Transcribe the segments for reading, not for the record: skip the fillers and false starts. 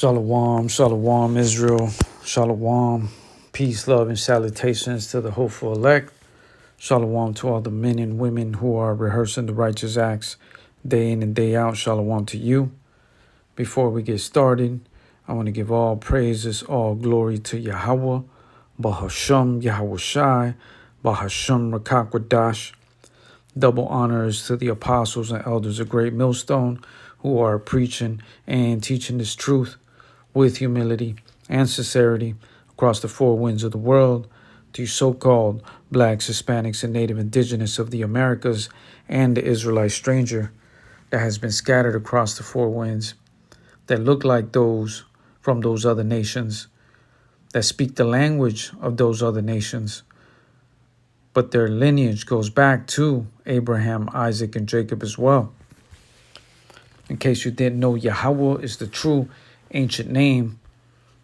Shalom, shalom, Israel, shalom, peace, love, and salutations to the hopeful elect. Shalom to all the men and women who are rehearsing the righteous acts day in and day out. Shalom to you. Before we get started, I want to give all praises, all glory to Yahweh, Bahasham Yahweh Shai, Bahasham Rakakwadash. Double honors to the apostles and elders of Great Millstone who are preaching and teaching this truth with humility and sincerity across the four winds of the world to so-called blacks, Hispanics, and Native Indigenous of the Americas and the Israelite stranger that has been scattered across the four winds that look like those from those other nations, that speak the language of those other nations, but their lineage goes back to Abraham, Isaac, and Jacob as well. In case you didn't know, Yahweh is the true ancient name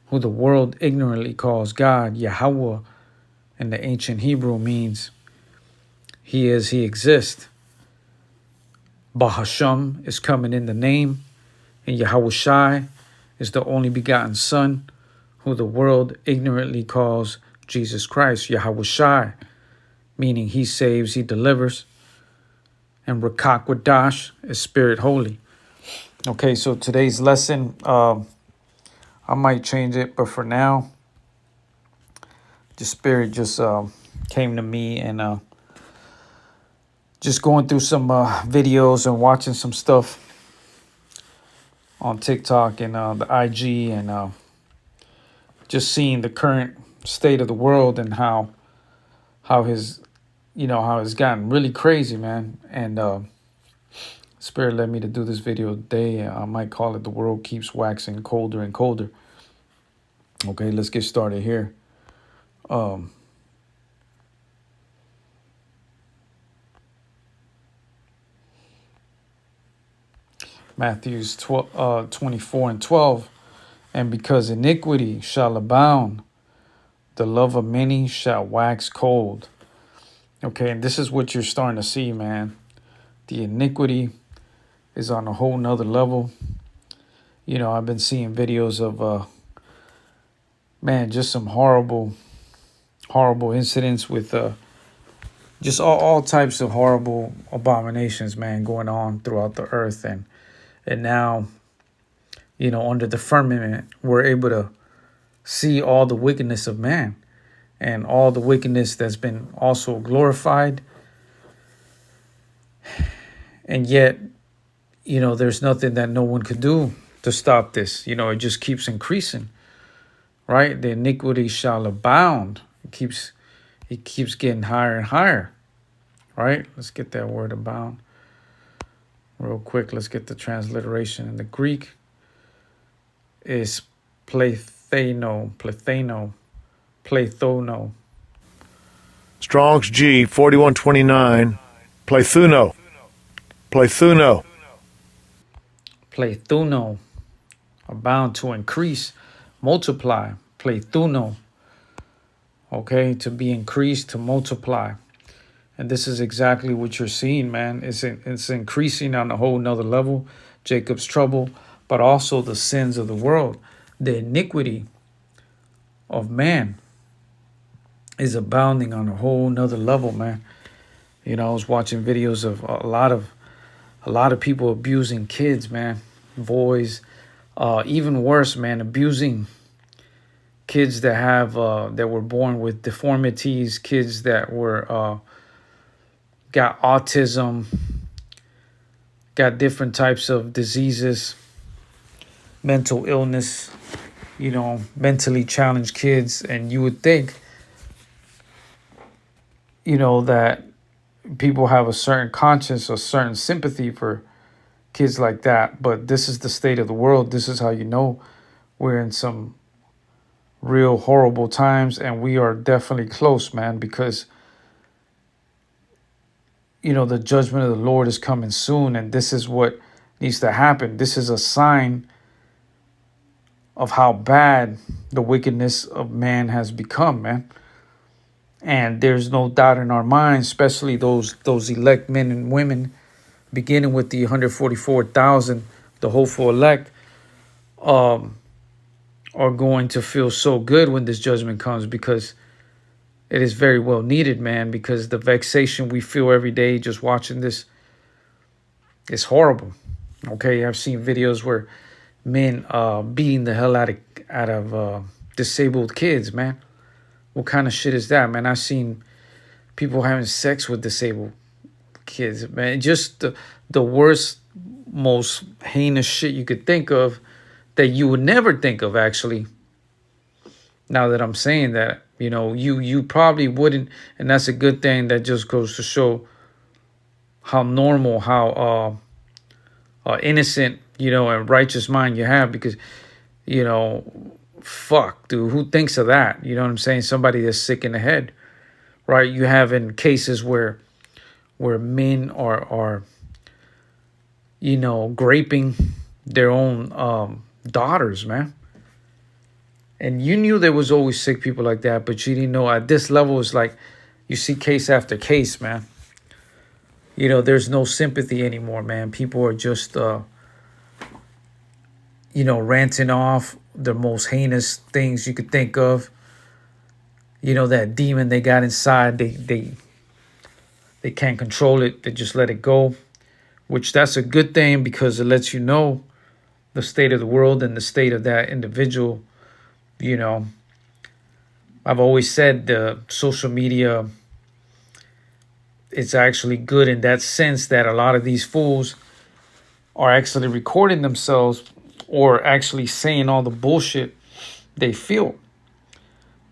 who the world ignorantly calls God. Yahweh in the ancient Hebrew means he is, he exists. Bahasham is coming in the name, and Yahweh Shai is the only begotten Son who the world ignorantly calls Jesus Christ. Yahweh Shai, meaning he saves, he delivers. And Rakakwadash is Spirit Holy. Okay, so today's lesson, I might change it, but for now, the Spirit just came to me and just going through some videos and watching some stuff on TikTok and the IG and just seeing the current state of the world and how his, how it's gotten really crazy, man. And Spirit led me to do this video today. I might call it "The World Keeps Waxing Colder and Colder." Okay, let's get started here. Matthew's 24:12, and because iniquity shall abound, the love of many shall wax cold. Okay, and this is what you're starting to see, man. The iniquity is on a whole nother level. I've been seeing videos of just some horrible incidents with just all types of horrible abominations, man, going on throughout the earth. And now, under the firmament, we're able to see all the wickedness of man and all the wickedness that's been also glorified. And yet, there's nothing that no one could do to stop this. It just keeps increasing, right? The iniquity shall abound. It keeps getting higher and higher, right? Let's get that word abound real quick. Let's get the transliteration. In the Greek is plethano. Strong's G 4129. Plethuno, abound, to increase, multiply. Plethuno, okay, to be increased, to multiply. And this is exactly what you're seeing, man. It's increasing on a whole nother level. Jacob's trouble, but also the sins of the world. The iniquity of man is abounding on a whole nother level, man. I was watching videos of a lot of people abusing kids, man, boys, even worse, man, abusing kids that have that were born with deformities, kids that were got autism, got different types of diseases, mental illness, mentally challenged kids. And you would think, that people have a certain conscience, a certain sympathy for kids like that. But this is the state of the world. This is how we're in some real horrible times, and we are definitely close, man, because the judgment of the Lord is coming soon, and this is what needs to happen. This is a sign of how bad the wickedness of man has become, man. And there's no doubt in our minds, especially those elect men and women, beginning with the 144,000, the hopeful elect, are going to feel so good when this judgment comes, because it is very well needed, man, because the vexation we feel every day just watching this is horrible. Okay, I've seen videos where men beating the hell out of disabled kids, man. What kind of shit is that, man? I've seen people having sex with disabled kids, man. Just the worst, most heinous shit you could think of, that you would never think of, actually. Now that I'm saying that, you probably wouldn't, and that's a good thing. That just goes to show how normal, how innocent, and righteous mind you have, because, fuck, dude, who thinks of that? You know what I'm saying? Somebody that's sick in the head, right? You have in cases where men are graping their own daughters, man. And you knew there was always sick people like that, but you didn't know at this level. It's like you see case after case, man. There's no sympathy anymore, man. People are just, ranting off the most heinous things you could think of. That demon they got inside, they can't control it. They just let it go, which that's a good thing, because it lets you know the state of the world and the state of that individual. I've always said the social media, it's actually good in that sense that a lot of these fools are actually recording themselves or actually saying all the bullshit they feel.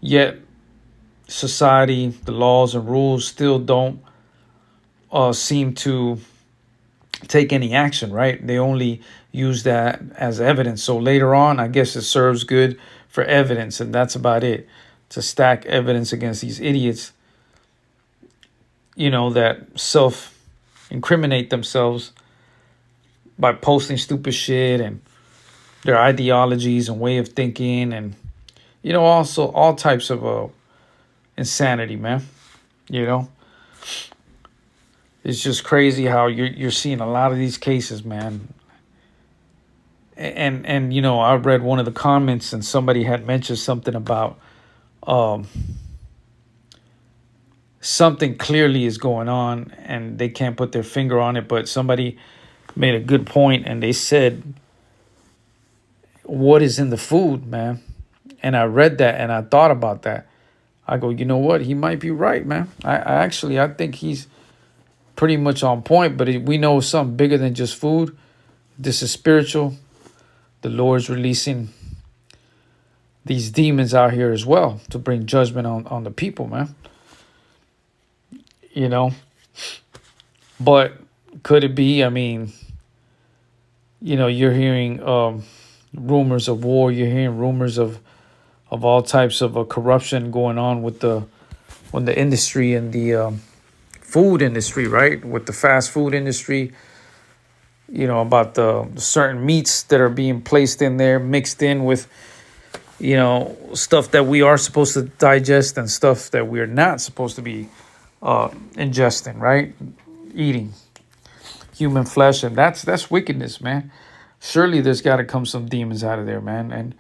Yet society, the laws and rules still don't seem to take any action, right? They only use that as evidence. So later on, I guess it serves good for evidence, and that's about it. To stack evidence against these idiots, that self-incriminate themselves by posting stupid shit and their ideologies and way of thinking, and also all types of insanity, man. It's just crazy how you're seeing a lot of these cases, man. And I read one of the comments, and somebody had mentioned something about something clearly is going on, and they can't put their finger on it, but somebody made a good point, and they said, what is in the food, man? And I read that, and I thought about that. I go, you know what? He might be right, man. I think he's pretty much on point, but we know something bigger than just food. This is spiritual. The Lord's releasing these demons out here as well to bring judgment on the people, man. But could it be? I mean, you're hearing rumors of war. You're hearing rumors of all types of corruption going on with the industry and the food industry, right? With the fast food industry, about the certain meats that are being placed in there, mixed in with, stuff that we are supposed to digest and stuff that we're not supposed to be ingesting, right? Eating human flesh. And that's wickedness, man. Surely there's got to come some demons out of there, man. And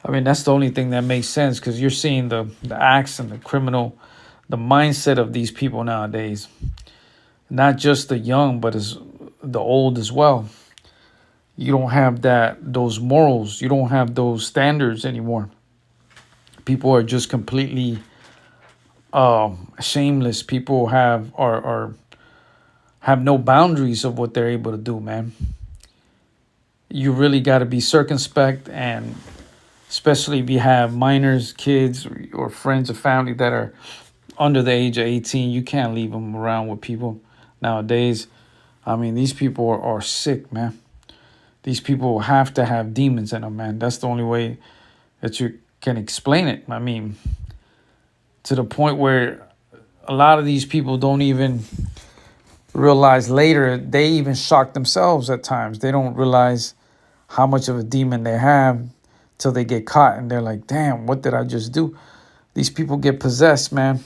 I mean, that's the only thing that makes sense, because you're seeing the acts and the mindset of these people nowadays. Not just the young, but as the old as well. You don't have those morals. You don't have those standards anymore. People are just completely shameless. People have no boundaries of what they're able to do, man. You really got to be circumspect, and especially if you have minors, kids, or friends or family that are under the age of 18, you can't leave them around with people nowadays. I mean, these people are sick, man. These people have to have demons in them, man. That's the only way that you can explain it. I mean, to the point where a lot of these people don't even realize later, they even shock themselves at times. They don't realize how much of a demon they have till they get caught, and they're like, damn, what did I just do? These people get possessed, man.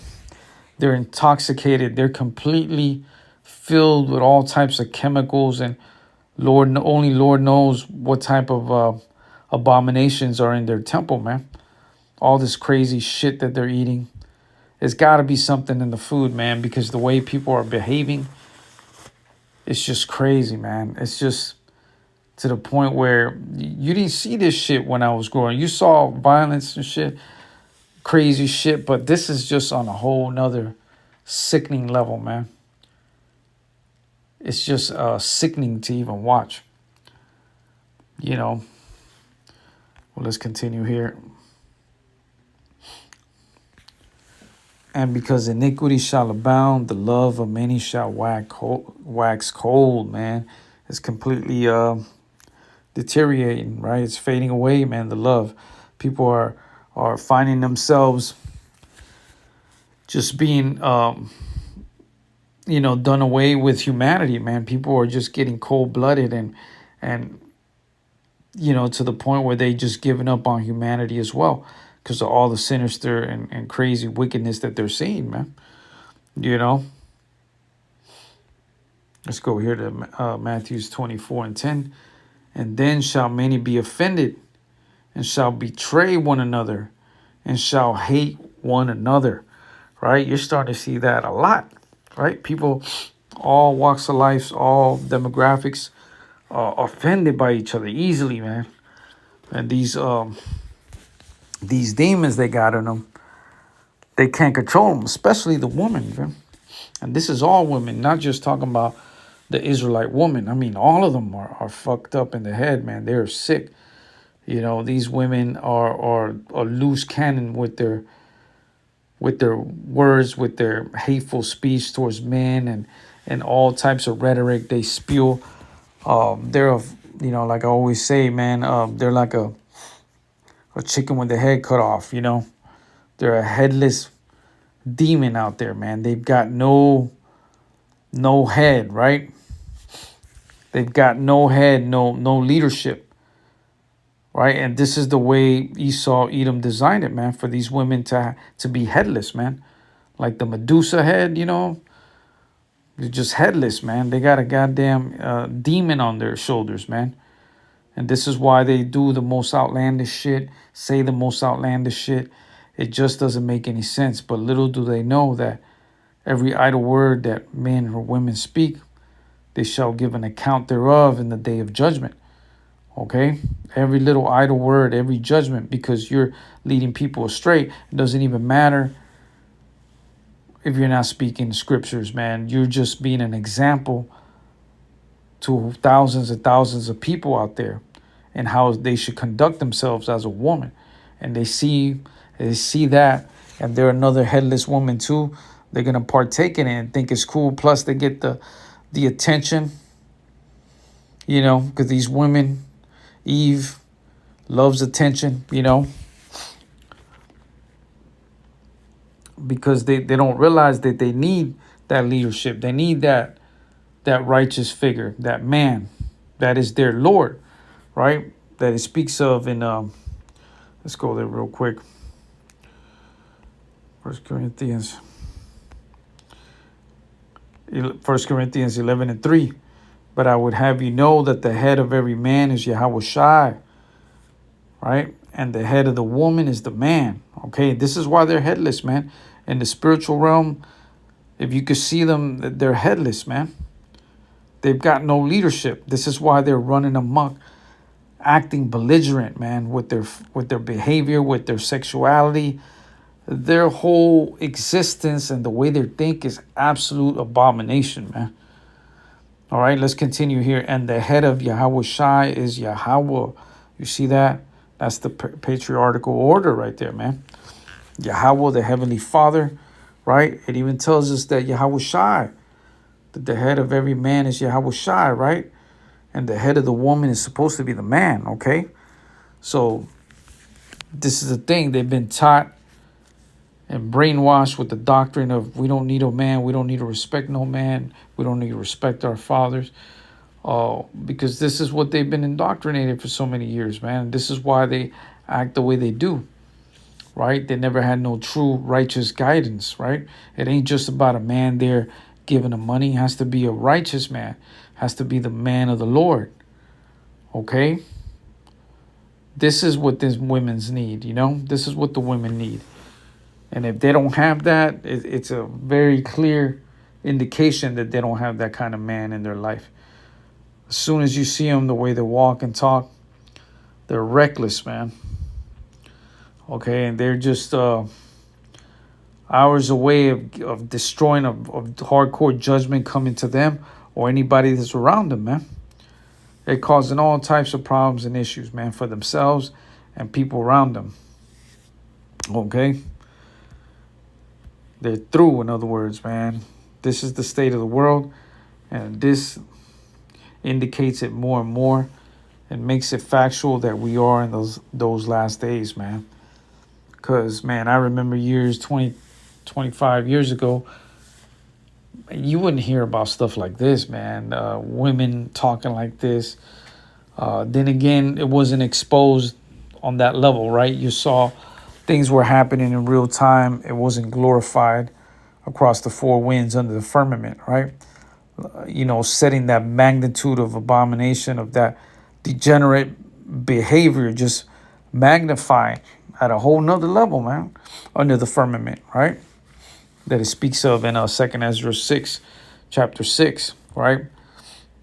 They're intoxicated. They're completely filled with all types of chemicals, and only Lord knows what type of abominations are in their temple, man. All this crazy shit that they're eating. There's got to be something in the food, man, because the way people are behaving, it's just crazy, man. It's just to the point where you didn't see this shit when I was growing. You saw violence and shit, crazy shit, but this is just on a whole nother sickening level, man. It's just sickening to even watch. You know. Well, let's continue here. And because iniquity shall abound, the love of many shall wax cold, man. It's completely deteriorating, right? It's fading away, man, the love. People are finding themselves just being, done away with humanity, man. People are just getting cold-blooded and to the point where they just giving up on humanity as well because of all the sinister and crazy wickedness that they're seeing, man. Let's go here to Matthew 24:10. And then shall many be offended and shall betray one another and shall hate one another, right? You're starting to see that a lot, right? People, all walks of life, all demographics, offended by each other easily, man. And these demons they got in them, they can't control them, especially the woman, man. And this is all women, not just talking about the Israelite woman. I mean, all of them are fucked up in the head, man. They're sick. These women are loose cannon with their words, with their hateful speech towards men and all types of rhetoric they spew. They're, like I always say, man, they're like a chicken with the head cut off, They're a headless demon out there, man. They've got no head, right? They've got no head, no leadership, right? And this is the way Esau, Edom designed it, man, for these women to be headless, man. Like the Medusa head, they're just headless, man. They got a goddamn demon on their shoulders, man. And this is why they do the most outlandish shit, say the most outlandish shit. It just doesn't make any sense. But little do they know that every idle word that men or women speak, they shall give an account thereof in the day of judgment. Okay? Every little idle word, every judgment, because you're leading people astray. It doesn't even matter if you're not speaking scriptures, man. You're just being an example to thousands and thousands of people out there and how they should conduct themselves as a woman. And they see that, and they're another headless woman too. They're gonna partake in it and think it's cool. Plus, they get the attention, because these women, Eve loves attention, because they don't realize that they need that leadership. They need that righteous figure, that man that is their Lord, right? That it speaks of in let's go there real quick. 1 Corinthians 11:3. But I would have you know that the head of every man is Yahweh Shai, right? And the head of the woman is the man. Okay, this is why they're headless, man. In the spiritual realm, if you could see them, they're headless, man. They've got no leadership. This is why they're running amok, acting belligerent, man, with their behavior, with their sexuality. Their whole existence and the way they think is absolute abomination, man. All right, let's continue here. And the head of Yahweh Shai is Yahweh. You see that? That's the patriarchal order right there, man. Yahweh, the heavenly Father, right? It even tells us that Yahweh Shai, that the head of every man is Yahweh Shai, right? And the head of the woman is supposed to be the man, okay? So this is the thing. They've been taught and brainwashed with the doctrine of we don't need a man, we don't need to respect no man, we don't need to respect our fathers. Because this is what they've been indoctrinated for so many years, man. This is why they act the way they do, right? They never had no true righteous guidance, right? It ain't just about a man there giving them money. It has to be a righteous man. It has to be the man of the Lord, okay? This is what these women's need, you know? This is what the women need. And if they don't have that, it's a very clear indication that they don't have that kind of man in their life. As soon as you see them, the way they walk and talk, they're reckless, man. Okay, and they're just hours away of destroying, of hardcore judgment coming to them or anybody that's around them, man. They're causing all types of problems and issues, man, for themselves and people around them. Okay? They're through, in other words, man. This is the state of the world, and this indicates it more and more and makes it factual that we are in those last days, man. Because, man, I remember 25 years ago, you wouldn't hear about stuff like this, man. Women talking like this. Then again, it wasn't exposed on that level, right? You saw things were happening in real time. It wasn't glorified across the four winds under the firmament, right? Setting that magnitude of abomination, of that degenerate behavior, just magnifying at a whole nother level, man, under the firmament, right? That it speaks of in 2nd Ezra 6, chapter 6, right?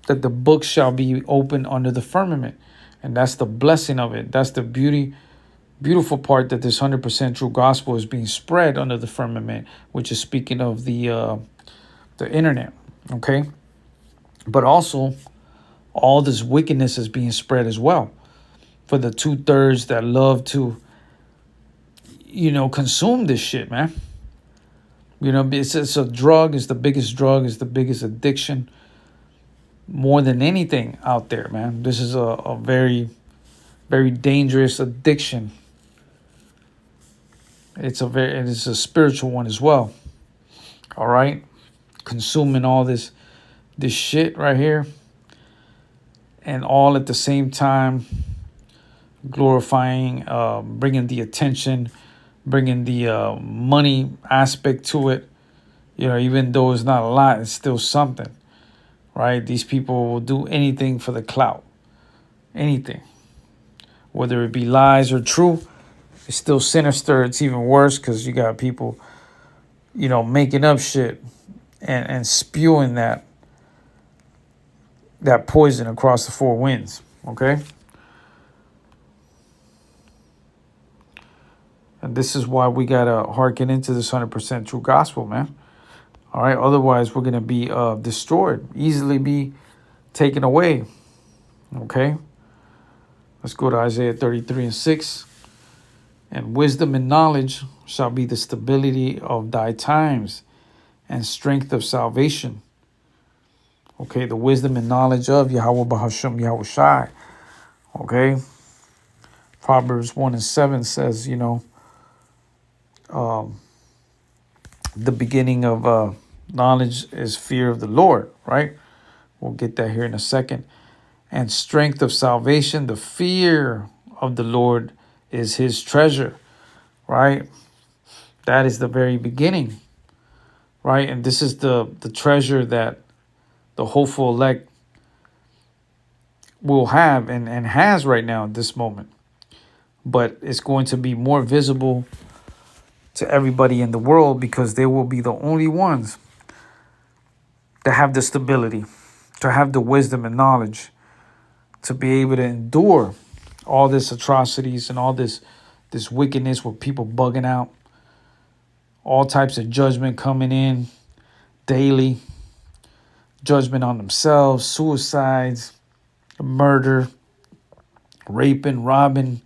That the book shall be open under the firmament. And that's the blessing of it. That's the beautiful part, that this 100% true gospel is being spread under the firmament, which is speaking of the internet, okay? But also, all this wickedness is being spread as well for the 2/3 that love to, consume this shit, man. It's a drug. It's the biggest drug. It's the biggest addiction. More than anything out there, man. This is a very, very dangerous addiction. It's a spiritual one as well. All right, consuming all this shit right here, and all at the same time glorifying, bringing the attention, bringing the money aspect to it. Even though it's not a lot, it's still something, right? These people will do anything for the clout, anything, whether it be lies or true. It's still sinister. It's even worse because you got people, making up shit and spewing that poison across the four winds, okay? And this is why we got to hearken into this 100% true gospel, man. All right? Otherwise, we're going to be destroyed, easily be taken away, okay? Let's go to Isaiah 33 and 6. And wisdom and knowledge shall be the stability of thy times and strength of salvation. Okay, the wisdom and knowledge of Yahweh Bahasham Yahweh Shai. Okay. Proverbs 1 and 7 says, the beginning of knowledge is fear of the Lord, right? We'll get that here in a second. And strength of salvation, the fear of the Lord is his treasure, right? That is the very beginning, right? And this is the treasure that the hopeful elect will have and has right now at this moment. But it's going to be more visible to everybody in the world because they will be the only ones that have the stability, to have the wisdom and knowledge, to be able to endure all this atrocities and all this wickedness with people bugging out, all types of judgment coming in daily, judgment on themselves, suicides, murder, raping, robbing,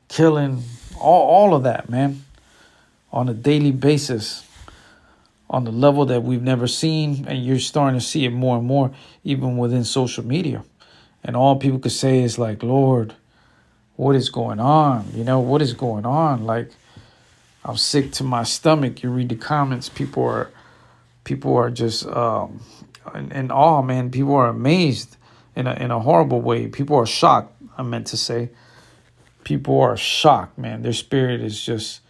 killing, all of that, man, on a daily basis, on the level that we've never seen. And you're starting to see it more and more, even within social media. And all people could say is like, Lord, what is going on? What is going on? Like, I'm sick to my stomach. You read the comments. People are just in awe, man. People are amazed in a horrible way. People are shocked. I meant to say, people are shocked, man. Their spirit is just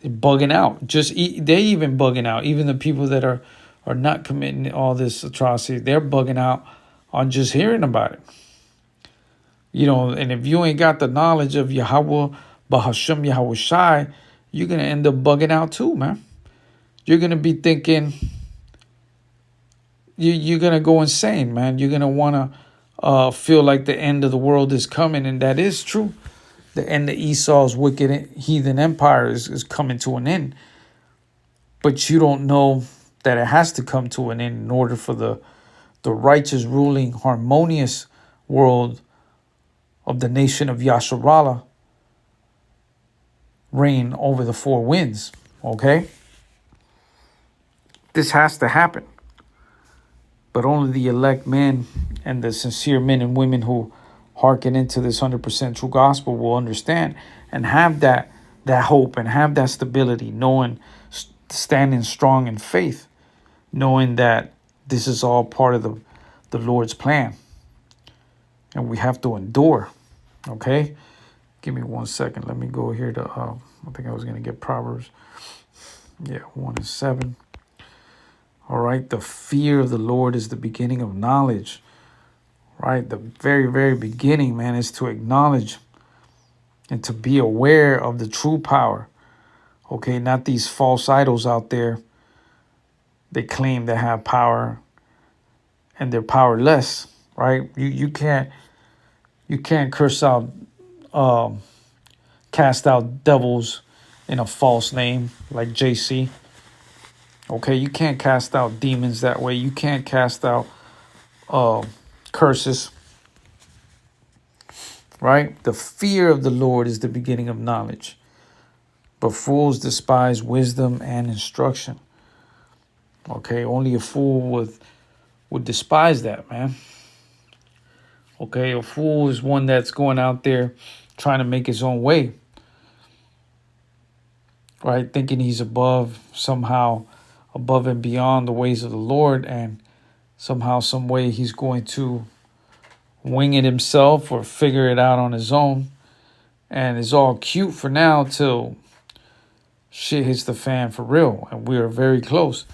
bugging out. They even bugging out. Even the people that are not committing all this atrocity, they're bugging out on just hearing about it. And if you ain't got the knowledge of Yahweh, Bahashem Yahweh Shai, you're going to end up bugging out too, man. You're going to be thinking, you're going to go insane, man. You're going to want to feel like the end of the world is coming. And that is true. The end of Esau's wicked heathen empire is coming to an end. But you don't know that it has to come to an end in order for the righteous, ruling, harmonious world of the nation of Yasharallah reign over the four winds. Okay? This has to happen. But only the elect men and the sincere men and women who hearken into this 100% true gospel will understand and have that hope and have that stability, knowing, standing strong in faith, knowing that this is all part of the Lord's plan. And we have to endure. Okay? Give me 1 second. Let me go here to, I think I was going to get Proverbs. Yeah, 1:7. All right. The fear of the Lord is the beginning of knowledge. Right. The very, very beginning, man, is to acknowledge and to be aware of the true power. Okay. Not these false idols out there. They claim to have power and they're powerless. Right. You can't curse out, cast out devils in a false name like JC. Okay, you can't cast out demons that way. You can't cast out curses. Right? The fear of the Lord is the beginning of knowledge. But fools despise wisdom and instruction. Okay, only a fool would despise that, man. Okay, a fool is one that's going out there trying to make his own way. Right? Thinking he's somehow above and beyond the ways of the Lord, and somehow, some way he's going to wing it himself or figure it out on his own. And it's all cute for now till shit hits the fan for real. And we are very close.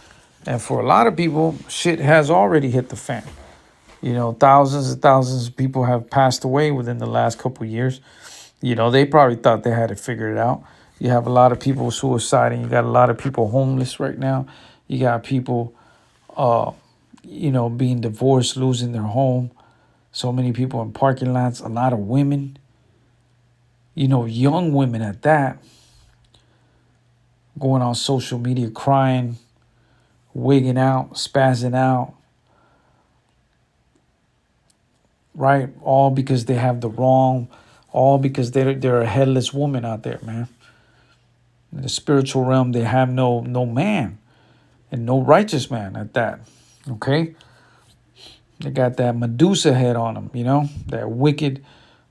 And for a lot of people, shit has already hit the fan. Thousands and thousands of people have passed away within the last couple of years. They probably thought they had it figured out. You have a lot of people suiciding. You got a lot of people homeless right now. You got people, being divorced, losing their home. So many people in parking lots. A lot of women, young women at that, going on social media crying, wigging out, spazzing out. Right? All because they have all because they're a headless woman out there, man. In the spiritual realm, they have no man and no righteous man at that. Okay? They got that Medusa head on them, that wicked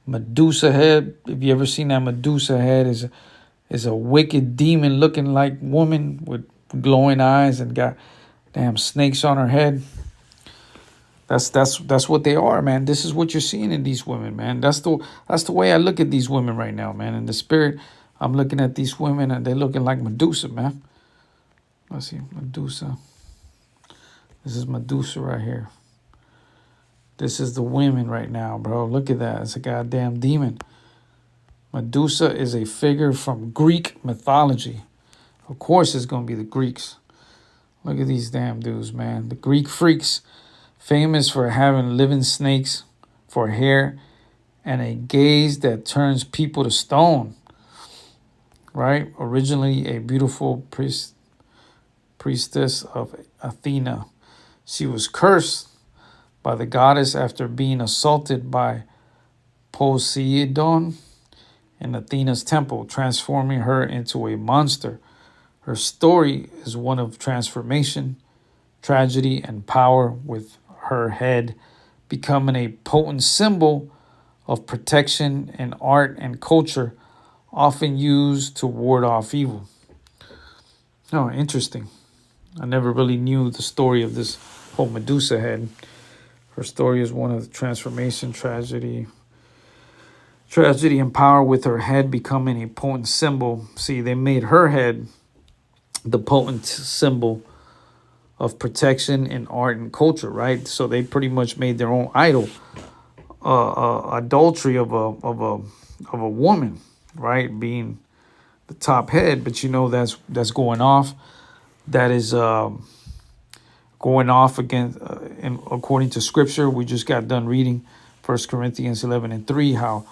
Medusa head. If you ever seen that Medusa head, is a wicked demon looking like woman with glowing eyes and got damn snakes on her head. That's what they are, man. This is what you're seeing in these women, man. That's the way I look at these women right now, man. In the spirit, I'm looking at these women and they're looking like Medusa, man. Let's see, Medusa. This is Medusa right here. This is the women right now, bro. Look at that. It's a goddamn demon. Medusa is a figure from Greek mythology. Of course it's going to be the Greeks. Look at these damn dudes, man. The Greek freaks, famous for having living snakes for hair and a gaze that turns people to stone. Right? Originally a beautiful priestess of Athena. She was cursed by the goddess after being assaulted by Poseidon in Athena's temple, transforming her into a monster. Her story is one of transformation, tragedy, and power, with her head becoming a potent symbol of protection in art and culture, often used to ward off evil. Oh, interesting. I never really knew the story of this whole Medusa head. Her story is one of transformation, tragedy, and power, with her head becoming a potent symbol. See, they made her head the potent symbol of protection in art and culture, right? So they pretty much made their own idol adultery of a woman, right, being the top head. But that's going off. That is going off against, according to Scripture. We just got done reading 1 Corinthians 11:3, how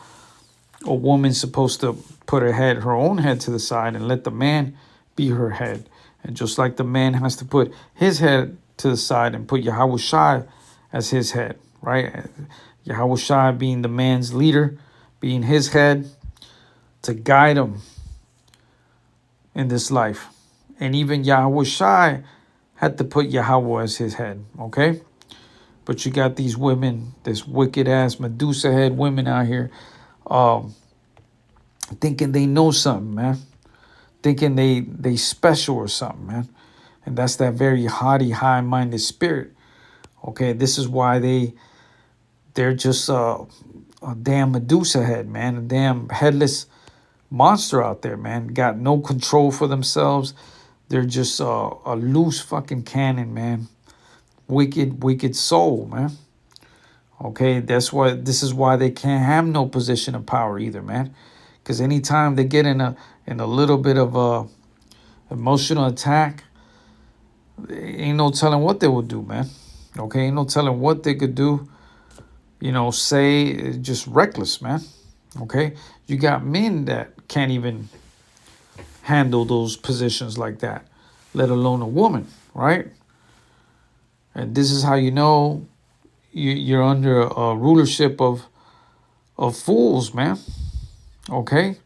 a woman's supposed to put her own head to the side and let the man be her head. And just like the man has to put his head to the side and put Yahweh Shai as his head, right? Yahweh Shai being the man's leader, being his head to guide him in this life. And even Yahweh Shai had to put Yahweh as his head, okay? But you got these women, this wicked ass Medusa head women out here, thinking they know something, man. Thinking they special or something, man. And that's that very haughty, high-minded spirit. Okay, this is why they're just a damn Medusa head, man. A damn headless monster out there, man. Got no control for themselves. They're just a loose fucking cannon, man. Wicked soul, man. Okay, this is why they can't have no position of power either, man. Because anytime they get in a little bit of a emotional attack, ain't no telling what they will do, man. Okay, ain't no telling what they could do. Say just reckless, man. Okay, you got men that can't even handle those positions like that, let alone a woman, right? And this is how you know you're under a rulership of fools, man. Okay.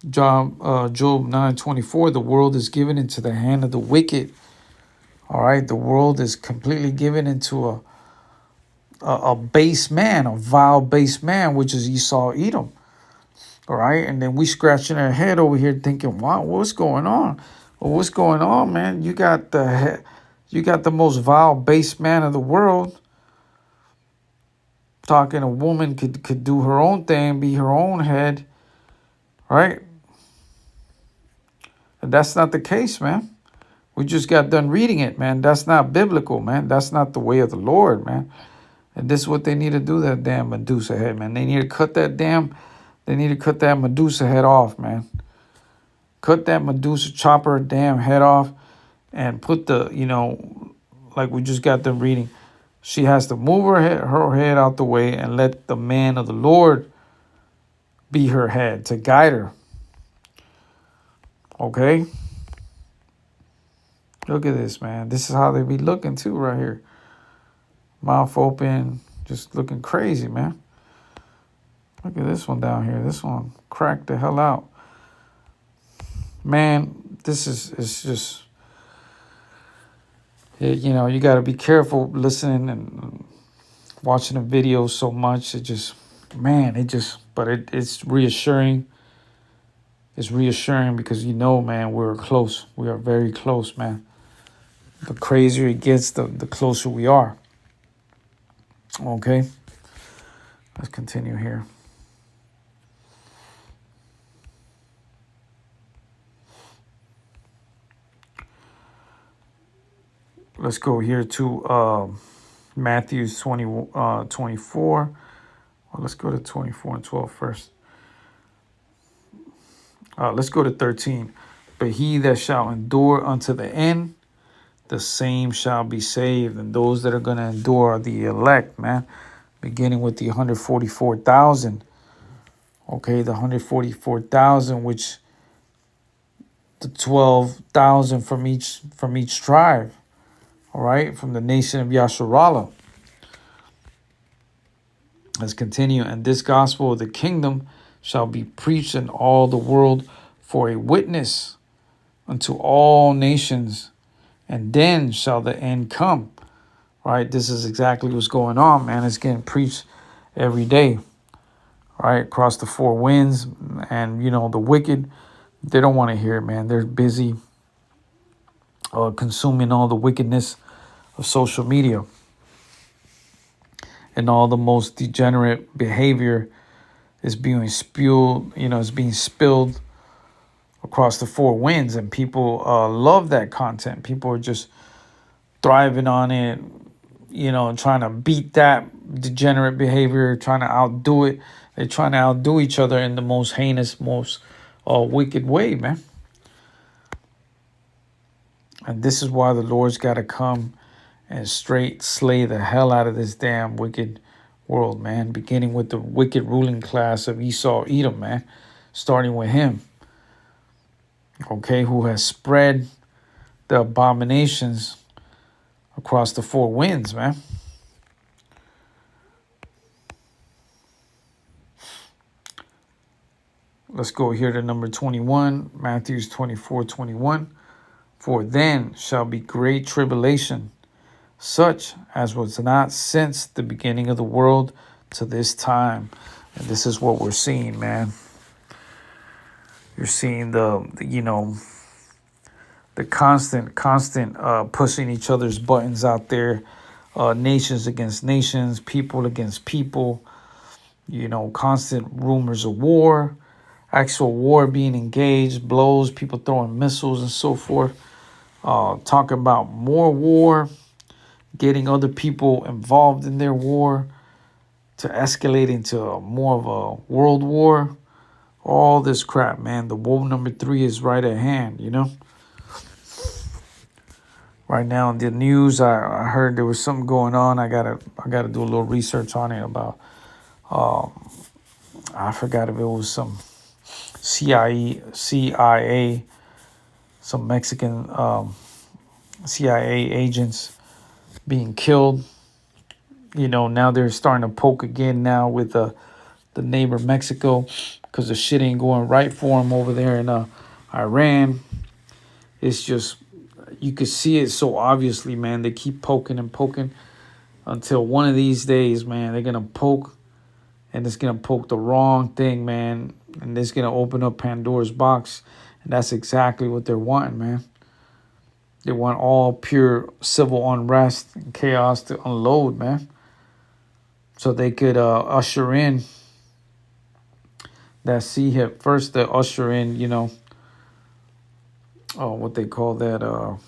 Job 9:24, the world is given into the hand of the wicked. All right, the world is completely given into a base man, a vile base man, which is Esau, Edom. All right, and then we scratching our head over here thinking, wow, what's going on? Well, what's going on, man? You got the most vile base man of the world talking a woman could do her own thing, be her own head, right? And that's not the case, man. We just got done reading it, man. That's not biblical, man. That's not the way of the Lord, man. And this is what they need to do, that damn Medusa head, man. They need to cut that Medusa head off, man. Cut that Medusa, chop her damn head off, and put like we just got done reading. She has to move her head out the way and let the man of the Lord be her head to guide her. Okay? Look at this, man. This is how they be looking too right here. Mouth open, just looking crazy, man. Look at this one down here. This one cracked the hell out. Man, it's just, you got to be careful listening and watching the videos so much. But it's reassuring. It's reassuring because man, we're close. We are very close, man. The crazier it gets, the closer we are. Okay. Let's continue here. Let's go here to Matthew 24. Well, let's go to 24 and 12 first. Let's go to 13. But he that shall endure unto the end, the same shall be saved. And those that are going to endure are the elect, man. Beginning with the 144,000. Okay, the 144,000, which the 12,000 from each tribe. All right, from the nation of Yasharallah. Let's continue. And this gospel of the kingdom shall be preached in all the world for a witness unto all nations, and then shall the end come. Right? This is exactly what's going on, man. It's getting preached every day, right? Across the four winds. And, the wicked, they don't want to hear it, man. They're busy consuming all the wickedness of social media and all the most degenerate behavior is being spewed, is being spilled across the four winds, and people love that content. People are just thriving on it, trying to beat that degenerate behavior, trying to outdo it. They're trying to outdo each other in the most heinous, most wicked way, man. And this is why the Lord's got to come and straight slay the hell out of this damn wicked world, man. Beginning with the wicked ruling class of Esau, Edom, man. Starting with him, okay, who has spread the abominations across the four winds, man. Let's go here to number 21, Matthew 24:21. For then shall be great tribulation, such as was not since the beginning of the world to this time. And this is what we're seeing, man. You're seeing the constant pushing each other's buttons out there, nations against nations, people against people, constant rumors of war, actual war being engaged, blows, people throwing missiles and so forth, talking about more war, getting other people involved in their war to escalate into more of a world war. All this crap, man. The woe number 3 is right at hand, Right now in the news, I heard there was something going on. I gotta do a little research on it about. I forgot if it was some CIA, some Mexican CIA agents being killed. Now they're starting to poke again now with the neighbor Mexico, because the shit ain't going right for them over there in Iran. It's just, you could see it so obviously, man. They keep poking and poking until one of these days, man, they're going to poke, and it's going to poke the wrong thing, man. And it's going to open up Pandora's box. And that's exactly what they're wanting, man. They want all pure civil unrest and chaos to unload, man. So they could usher in that CHIP. First, they usher in, what they call that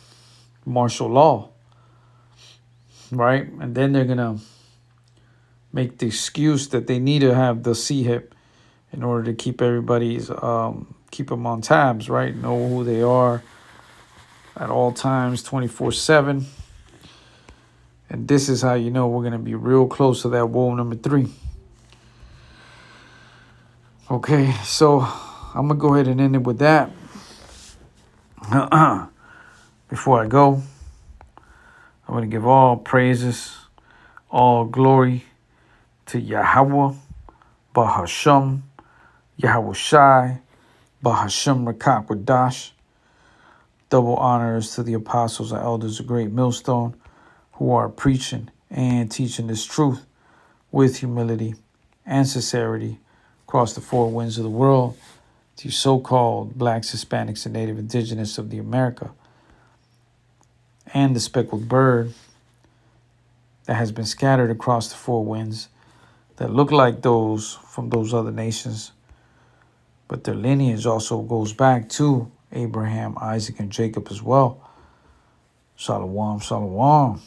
martial law, right? And then they're going to make the excuse that they need to have the CHIP in order to keep everybody's, keep them on tabs, right? Know who they are at all times, 24/7. And this is how you know we're going to be real close to that woe number 3. Okay, so I'm going to go ahead and end it with that. Before I go, I'm going to give all praises, all glory to Yahweh, Bahasham, Yahweh Shai, Bahasham Rakak Wadash. Double honors to the apostles and elders of Great Millstone who are preaching and teaching this truth with humility and sincerity across the four winds of the world, to so-called blacks, Hispanics, and Native Indigenous of the America, and the speckled bird that has been scattered across the four winds that look like those from those other nations, but their lineage also goes back to Abraham, Isaac, and Jacob as well. Shalom, shalom.